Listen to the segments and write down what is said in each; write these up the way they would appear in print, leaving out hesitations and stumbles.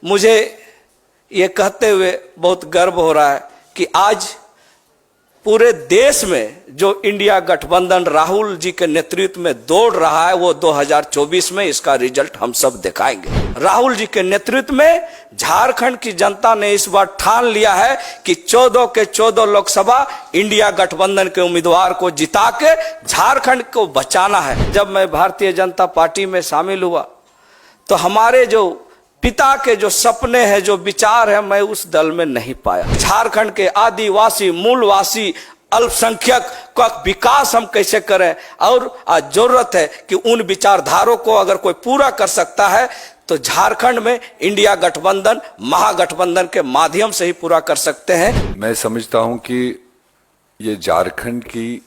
मुझे ये कहते हुए बहुत गर्व हो रहा है कि आज पूरे देश में जो इंडिया गठबंधन राहुल जी के नेतृत्व में दौड़ रहा है वो 2024 में इसका रिजल्ट हम सब दिखाएंगे। राहुल जी के नेतृत्व में झारखंड की जनता ने इस बार ठान लिया है कि 14 के 14 लोकसभा इंडिया गठबंधन के उम्मीदवार को जिता के झारखंड को बचाना है। जब मैं भारतीय जनता पार्टी में शामिल हुआ तो हमारे जो पिता के जो सपने हैं, जो विचार है, मैं उस दल में नहीं पाया। झारखंड के आदिवासी मूलवासी अल्पसंख्यक का विकास हम कैसे करें, और आज जरूरत है कि उन विचारधारों को अगर कोई पूरा कर सकता है तो झारखंड में इंडिया गठबंधन महागठबंधन के माध्यम से ही पूरा कर सकते हैं। मैं समझता हूं कि ये झारखंड की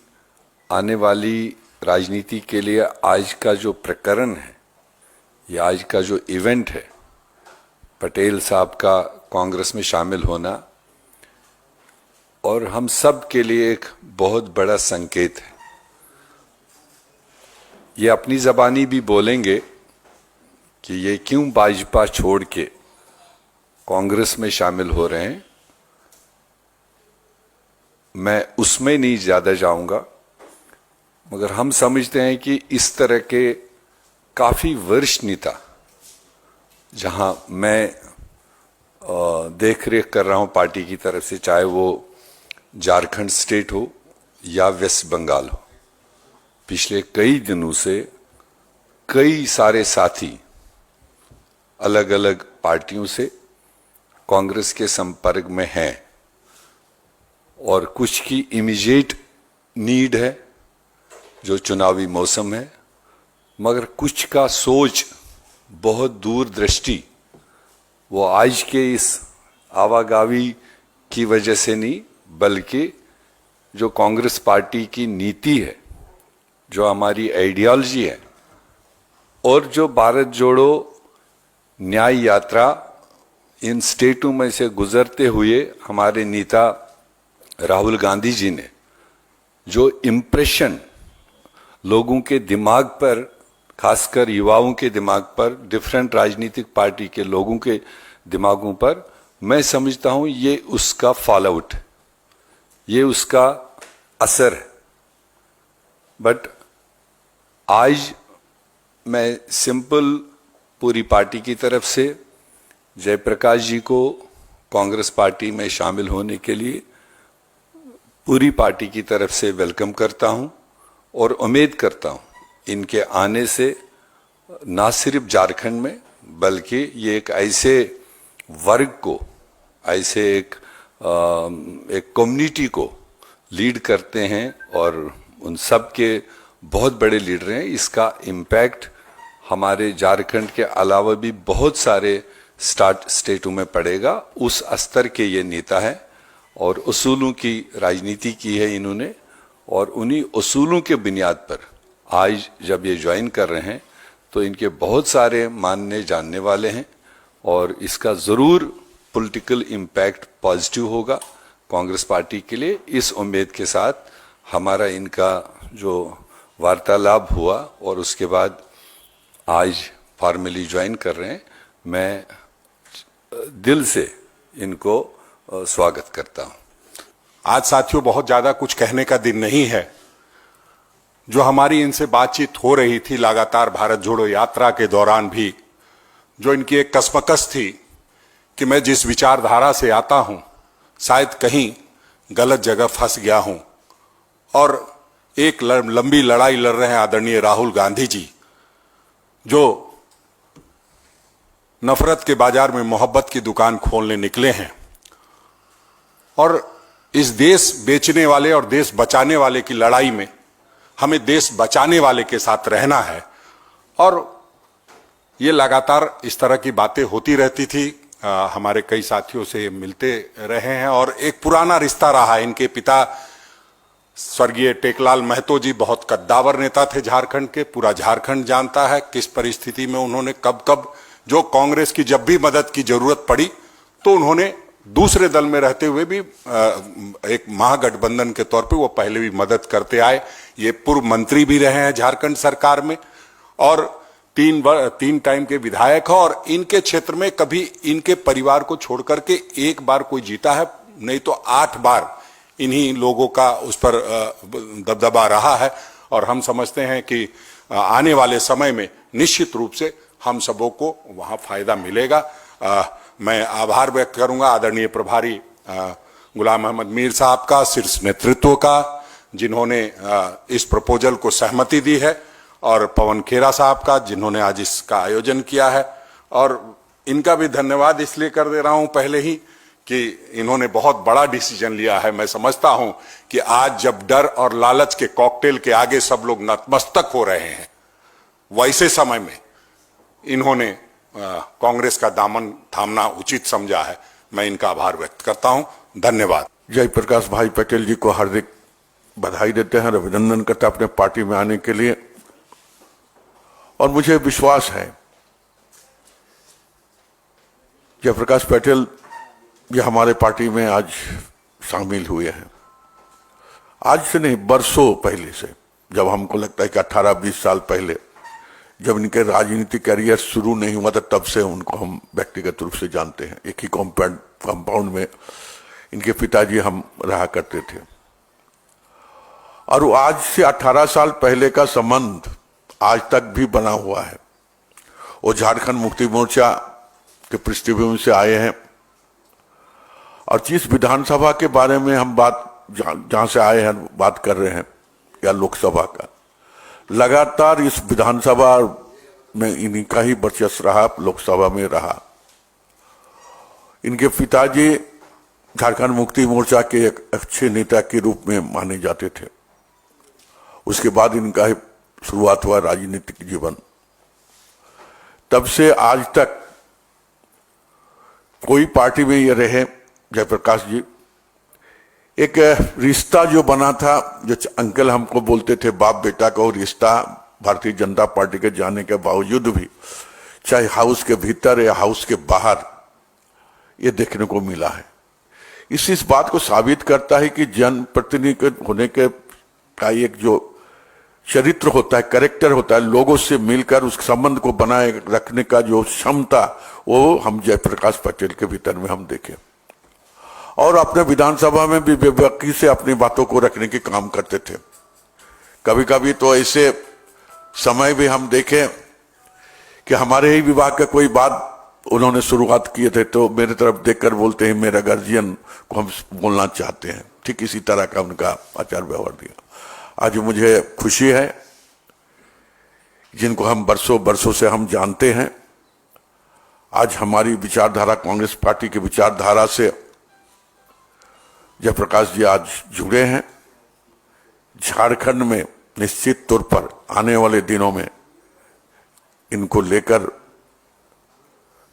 आने वाली राजनीति के लिए आज का जो प्रकरण है, ये आज का जो इवेंट है, पटेल साहब का कांग्रेस में शामिल होना और हम सब के लिए एक बहुत बड़ा संकेत है। ये अपनी जबानी भी बोलेंगे कि ये क्यों भाजपा छोड़ के कांग्रेस में शामिल हो रहे हैं। मैं उसमें नहीं ज्यादा जाऊंगा, मगर हम समझते हैं कि इस तरह के काफी वरिष्ठ नेता, जहां मैं देख रेख कर रहा हूं पार्टी की तरफ से, चाहे वो झारखंड स्टेट हो या वेस्ट बंगाल हो, पिछले कई दिनों से कई सारे साथी अलग अलग पार्टियों से कांग्रेस के संपर्क में हैं और कुछ की इमीडिएट नीड है जो चुनावी मौसम है, मगर कुछ का सोच बहुत दूरदृष्टि वो आज के इस आवागावी की वजह से नहीं, बल्कि जो कांग्रेस पार्टी की नीति है, जो हमारी आइडियोलॉजी है और जो भारत जोड़ो न्याय यात्रा इन स्टेटों में से गुजरते हुए हमारे नेता राहुल गांधी जी ने जो इम्प्रेशन लोगों के दिमाग पर, खासकर युवाओं के दिमाग पर, डिफरेंट राजनीतिक पार्टी के लोगों के दिमागों पर, मैं समझता हूं ये उसका फॉलोआउट, ये उसका असर है। बट आज मैं सिंपल पूरी पार्टी की तरफ से जयप्रकाश जी को कांग्रेस पार्टी में शामिल होने के लिए पूरी पार्टी की तरफ से वेलकम करता हूं और उम्मीद करता हूं इनके आने से ना सिर्फ झारखंड में, बल्कि ये एक ऐसे वर्ग को, ऐसे एक कम्युनिटी को लीड करते हैं और उन सब के बहुत बड़े लीडर हैं। इसका इम्पैक्ट हमारे झारखंड के अलावा भी बहुत सारे स्टेटों में पड़ेगा। उस स्तर के ये नेता हैं और उसूलों की राजनीति की है इन्होंने, और उन्हीं उसूलों के बुनियाद पर आज जब ये ज्वाइन कर रहे हैं तो इनके बहुत सारे मानने जानने वाले हैं और इसका जरूर पॉलिटिकल इम्पैक्ट पॉजिटिव होगा कांग्रेस पार्टी के लिए। इस उम्मीद के साथ हमारा इनका जो वार्तालाप हुआ और उसके बाद आज फॉर्मली ज्वाइन कर रहे हैं, मैं दिल से इनको स्वागत करता हूं। आज साथियों बहुत ज्यादा कुछ कहने का दिन नहीं है। जो हमारी इनसे बातचीत हो रही थी लगातार भारत जोड़ो यात्रा के दौरान भी, जो इनकी एक कसमकस थी कि मैं जिस विचारधारा से आता हूं शायद कहीं गलत जगह फंस गया हूं, और एक लंबी लड़ाई लड़ रहे हैं आदरणीय राहुल गांधी जी, जो नफरत के बाजार में मोहब्बत की दुकान खोलने निकले हैं। और इस देश बेचने वाले और देश बचाने वाले की लड़ाई में हमें देश बचाने वाले के साथ रहना है। और ये लगातार इस तरह की बातें होती रहती थी। हमारे कई साथियों से मिलते रहे हैं और एक पुराना रिश्ता रहा है। इनके पिता स्वर्गीय टेकलाल महतो जी बहुत कद्दावर नेता थे झारखंड के। पूरा झारखंड जानता है किस परिस्थिति में उन्होंने कब कब, जो कांग्रेस की जब भी मदद की जरूरत पड़ी तो उन्होंने दूसरे दल में रहते हुए भी एक महागठबंधन के तौर पे वो पहले भी मदद करते आए। ये पूर्व मंत्री भी रहे हैं झारखंड सरकार में, और तीन टाइम के विधायक हैं और इनके क्षेत्र में कभी इनके परिवार को छोड़ करके एक बार कोई जीता है, नहीं तो 8 बार इन्हीं लोगों का उस पर दबदबा रहा है। और हम समझते हैं कि आने वाले समय में निश्चित रूप से हम सबों को वहां फायदा मिलेगा। मैं आभार व्यक्त करूंगा आदरणीय प्रभारी गुलाम अहमद मीर साहब का, शीर्ष नेतृत्व का, जिन्होंने इस प्रपोजल को सहमति दी है, और पवन खेरा साहब का, जिन्होंने आज इसका आयोजन किया है। और इनका भी धन्यवाद इसलिए कर दे रहा हूं पहले ही कि इन्होंने बहुत बड़ा डिसीजन लिया है। मैं समझता हूं कि आज जब डर और लालच के कॉकटेल के आगे सब लोग नतमस्तक हो रहे हैं, वैसे समय में इन्होंने कांग्रेस का दामन थामना उचित समझा है। मैं इनका आभार व्यक्त करता हूं। धन्यवाद। जयप्रकाश भाई पटेल जी को हार्दिक बधाई देते हैं, अभिनंदन करते हैं अपने पार्टी में आने के लिए। और मुझे विश्वास है जयप्रकाश पटेल ये हमारे पार्टी में आज शामिल हुए हैं। आज से नहीं, बरसों पहले से, जब हमको लगता है कि 18-20 साल पहले जब इनके राजनीतिक करियर शुरू नहीं हुआ था, तब से उनको हम व्यक्तिगत रूप से जानते हैं। एक ही कंपाउंड में इनके पिताजी हम रहा करते थे। और आज से 18 साल पहले का संबंध आज तक भी बना हुआ है। वो झारखंड मुक्ति मोर्चा के पृष्ठभूमि से आए हैं, और जिस विधानसभा के बारे में हम जहां से आए हैं बात कर रहे हैं, या लोकसभा का, लगातार इस विधानसभा में इन्हीं का ही वर्चस्व रहा, लोकसभा में रहा। इनके पिताजी झारखंड मुक्ति मोर्चा के एक अच्छे नेता के रूप में माने जाते थे। उसके बाद इनका शुरुआत हुआ राजनीतिक जीवन। तब से आज तक कोई पार्टी में ये रहे जयप्रकाश जी, एक रिश्ता जो बना था, जो अंकल हमको बोलते थे बाप बेटा का, वो रिश्ता भारतीय जनता पार्टी के जाने के बावजूद भी, चाहे हाउस के भीतर या हाउस के बाहर, ये देखने को मिला है। इस बात को साबित करता है कि जनप्रतिनिधि होने के का एक जो चरित्र होता है, कैरेक्टर होता है, लोगों से मिलकर उस संबंध को बनाए रखने का जो क्षमता, वो हम जयप्रकाश पटेल के भीतर में हम देखें। और अपने विधानसभा में भी बेबाकी से अपनी बातों को रखने के काम करते थे। कभी कभी तो ऐसे समय भी हम देखें कि हमारे ही विभाग का कोई बात उन्होंने शुरुआत किए थे, तो मेरे तरफ देखकर बोलते हैं मेरा गार्जियन को हम बोलना चाहते हैं। ठीक इसी तरह का उनका आचार व्यवहार दिया। आज मुझे खुशी है, जिनको हम बरसों से हम जानते हैं, आज हमारी विचारधारा, कांग्रेस पार्टी की विचारधारा से जयप्रकाश जी आज जुड़े हैं। झारखंड में निश्चित तौर पर आने वाले दिनों में इनको लेकर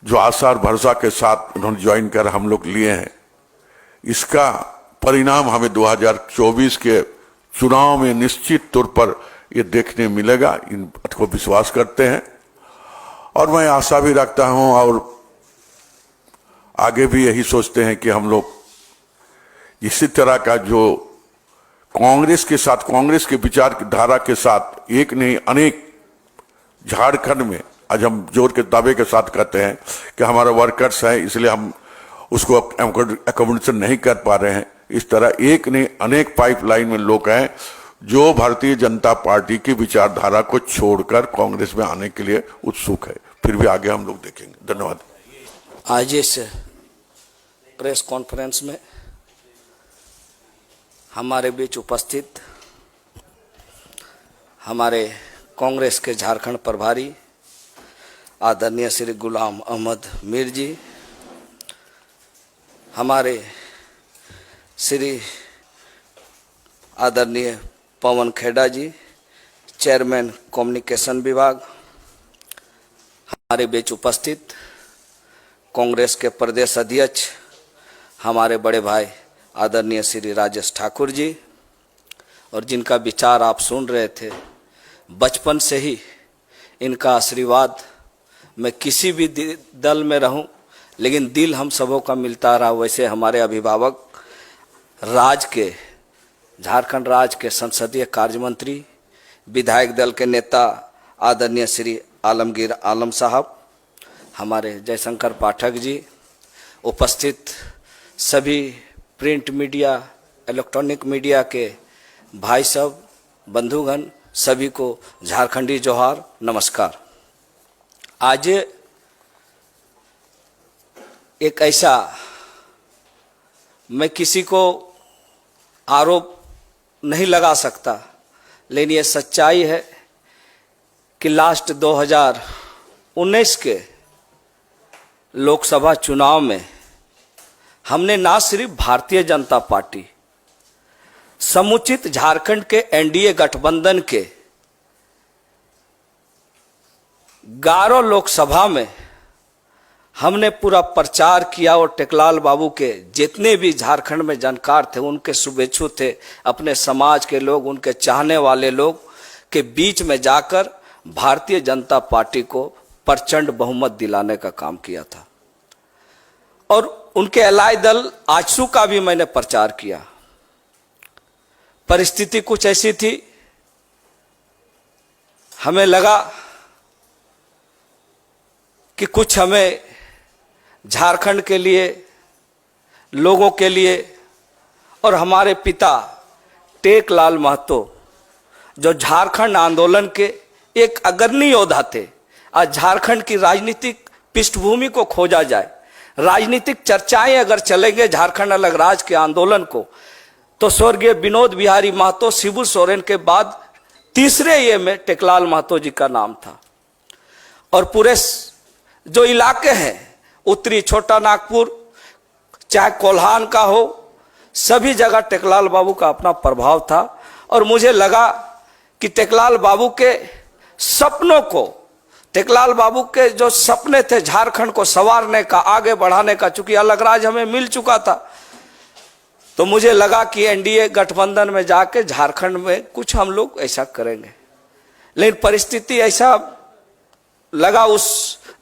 जो आसार भरोसा के साथ उन्होंने ज्वाइन कर हम लोग लिए हैं, इसका परिणाम हमें 2024 के चुनाव में निश्चित तौर पर ये देखने मिलेगा। इन बात को विश्वास करते हैं, और मैं आशा भी रखता हूं, और आगे भी यही सोचते हैं कि हम लोग इसी तरह का जो कांग्रेस के साथ, कांग्रेस के विचारधारा के साथ, एक नहीं अनेक झारखंड में, आज हम जोर के दावे के साथ कहते हैं कि हमारा वर्कर्स है इसलिए हम उसको अकोमोडेशन नहीं कर पा रहे हैं। इस तरह एक नहीं अनेक पाइपलाइन में लोग हैं जो भारतीय जनता पार्टी की विचारधारा को छोड़कर कांग्रेस में आने के लिए उत्सुक है। फिर भी आगे हम लोग देखेंगे। धन्यवाद। आज इस प्रेस कॉन्फ्रेंस में हमारे बीच उपस्थित हमारे कांग्रेस के झारखंड प्रभारी आदरणीय श्री गुलाम अहमद मीर जी, हमारे श्री आदरणीय पवन खेड़ा जी, चेयरमैन कम्युनिकेशन विभाग, हमारे बीच उपस्थित कांग्रेस के प्रदेश अध्यक्ष हमारे बड़े भाई आदरणीय श्री राजेश ठाकुर जी, और जिनका विचार आप सुन रहे थे, बचपन से ही इनका आशीर्वाद, मैं किसी भी दल में रहूं लेकिन दिल हम सबों का मिलता रहा। वैसे हमारे अभिभावक झारखंड राज्य के संसदीय कार्य मंत्री, विधायक दल के नेता आदरणीय श्री आलमगीर आलम साहब, हमारे जयशंकर पाठक जी, उपस्थित सभी प्रिंट मीडिया, इलेक्ट्रॉनिक मीडिया के भाई सब, बंधुगण, सभी को झारखंडी जोहार, नमस्कार। आज एक ऐसा, मैं किसी को आरोप नहीं लगा सकता, लेकिन ये सच्चाई है कि लास्ट 2019 के लोकसभा चुनाव में हमने ना सिर्फ भारतीय जनता पार्टी, समुचित झारखंड के एनडीए गठबंधन के 11 लोकसभा में हमने पूरा प्रचार किया और टेकलाल बाबू के जितने भी झारखंड में जानकार थे, उनके शुभेच्छु थे, अपने समाज के लोग, उनके चाहने वाले लोग के बीच में जाकर भारतीय जनता पार्टी को प्रचंड बहुमत दिलाने का काम किया था। और उनके अलाय दल आजसू का भी मैंने प्रचार किया। परिस्थिति कुछ ऐसी थी, हमें लगा कि कुछ हमें झारखंड के लिए, लोगों के लिए, और हमारे पिता टेकलाल महतो जो झारखंड आंदोलन के एक अग्रणी योद्धा थे, आज झारखंड की राजनीतिक पृष्ठभूमि को खोजा जाए, राजनीतिक चर्चाएं अगर चलेंगे झारखंड अलग राज्य के आंदोलन को, तो स्वर्गीय विनोद बिहारी महतो, शिबू सोरेन के बाद तीसरे ये में टेकलाल महतो जी का नाम था। और पूरे जो इलाके हैं, उत्तरी छोटा नागपुर, चाहे कोल्हान का हो, सभी जगह टेकलाल बाबू का अपना प्रभाव था। और मुझे लगा कि टेकलाल बाबू के सपनों को, टेकलाल बाबू के जो सपने थे झारखंड को संवारने का, आगे बढ़ाने का, चूंकि अलग राज्य हमें मिल चुका था, तो मुझे लगा कि एनडीए गठबंधन में जाके झारखंड में कुछ हम लोग ऐसा करेंगे। लेकिन परिस्थिति ऐसा लगा,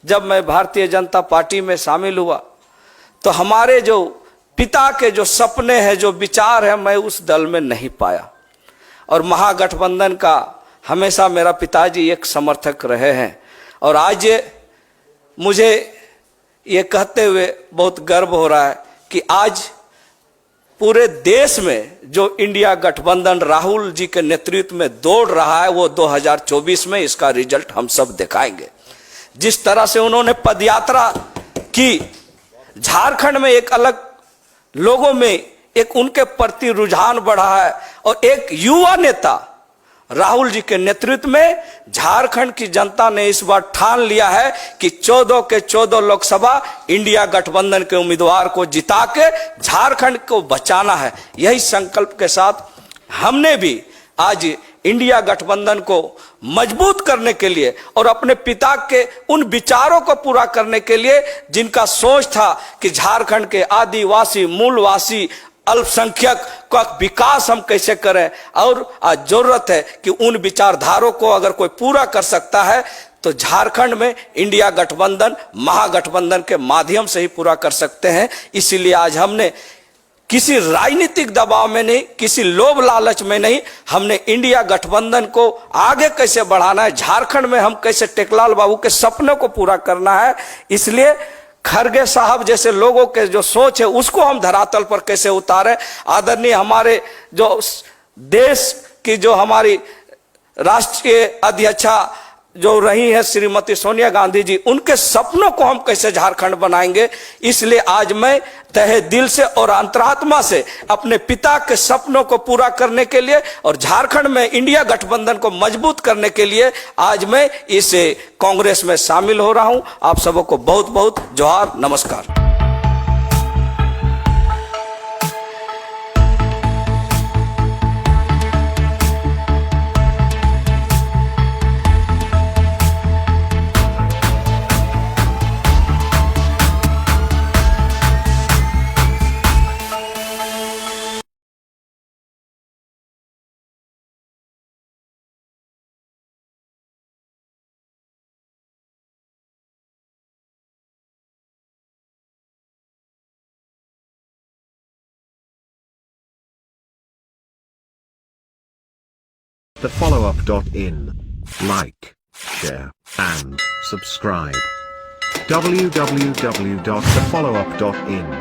जब मैं भारतीय जनता पार्टी में शामिल हुआ, तो हमारे जो पिता के जो सपने हैं, जो विचार है, मैं उस दल में नहीं पाया। और महागठबंधन का हमेशा मेरा पिताजी एक समर्थक रहे हैं। और आज मुझे ये कहते हुए बहुत गर्व हो रहा है कि आज पूरे देश में जो इंडिया गठबंधन राहुल जी के नेतृत्व में दौड़ रहा है, वो 2024 में इसका रिजल्ट हम सब दिखाएंगे। जिस तरह से उन्होंने पदयात्रा की, झारखंड में एक अलग, लोगों में एक उनके प्रति रुझान बढ़ा है, और एक युवा नेता राहुल जी के नेतृत्व में झारखंड की जनता ने इस बार ठान लिया है कि 14 के 14 लोकसभा इंडिया गठबंधन के उम्मीदवार को जिता के झारखंड को बचाना है। यही संकल्प के साथ हमने भी आज इंडिया गठबंधन को मजबूत करने के लिए और अपने पिता के उन विचारों को पूरा करने के लिए, जिनका सोच था कि झारखंड के आदिवासी, मूलवासी, अल्पसंख्यक का विकास हम कैसे करें, और आज जरूरत है कि उन विचारधारों को अगर कोई पूरा कर सकता है तो झारखंड में इंडिया गठबंधन, महागठबंधन के माध्यम से ही पूरा कर सकते हैं। इसीलिए आज हमने किसी राजनीतिक दबाव में नहीं, किसी लोभ लालच में नहीं, हमने इंडिया गठबंधन को आगे कैसे बढ़ाना है, झारखंड में हम कैसे टेकलाल बाबू के सपनों को पूरा करना है, इसलिए खरगे साहब जैसे लोगों के जो सोच है उसको हम धरातल पर कैसे उतारें। आदरणीय हमारे जो देश की, जो हमारी राष्ट्रीय अध्यक्षा जो रही है श्रीमती सोनिया गांधी जी, उनके सपनों को हम कैसे झारखंड बनाएंगे। इसलिए आज मैं तहे दिल से और अंतरात्मा से अपने पिता के सपनों को पूरा करने के लिए और झारखंड में इंडिया गठबंधन को मजबूत करने के लिए आज मैं इस कांग्रेस में शामिल हो रहा हूं। आप सबको बहुत बहुत जोहार, नमस्कार। The follow-up.in. Like. share, and subscribe. www.thefollowup.in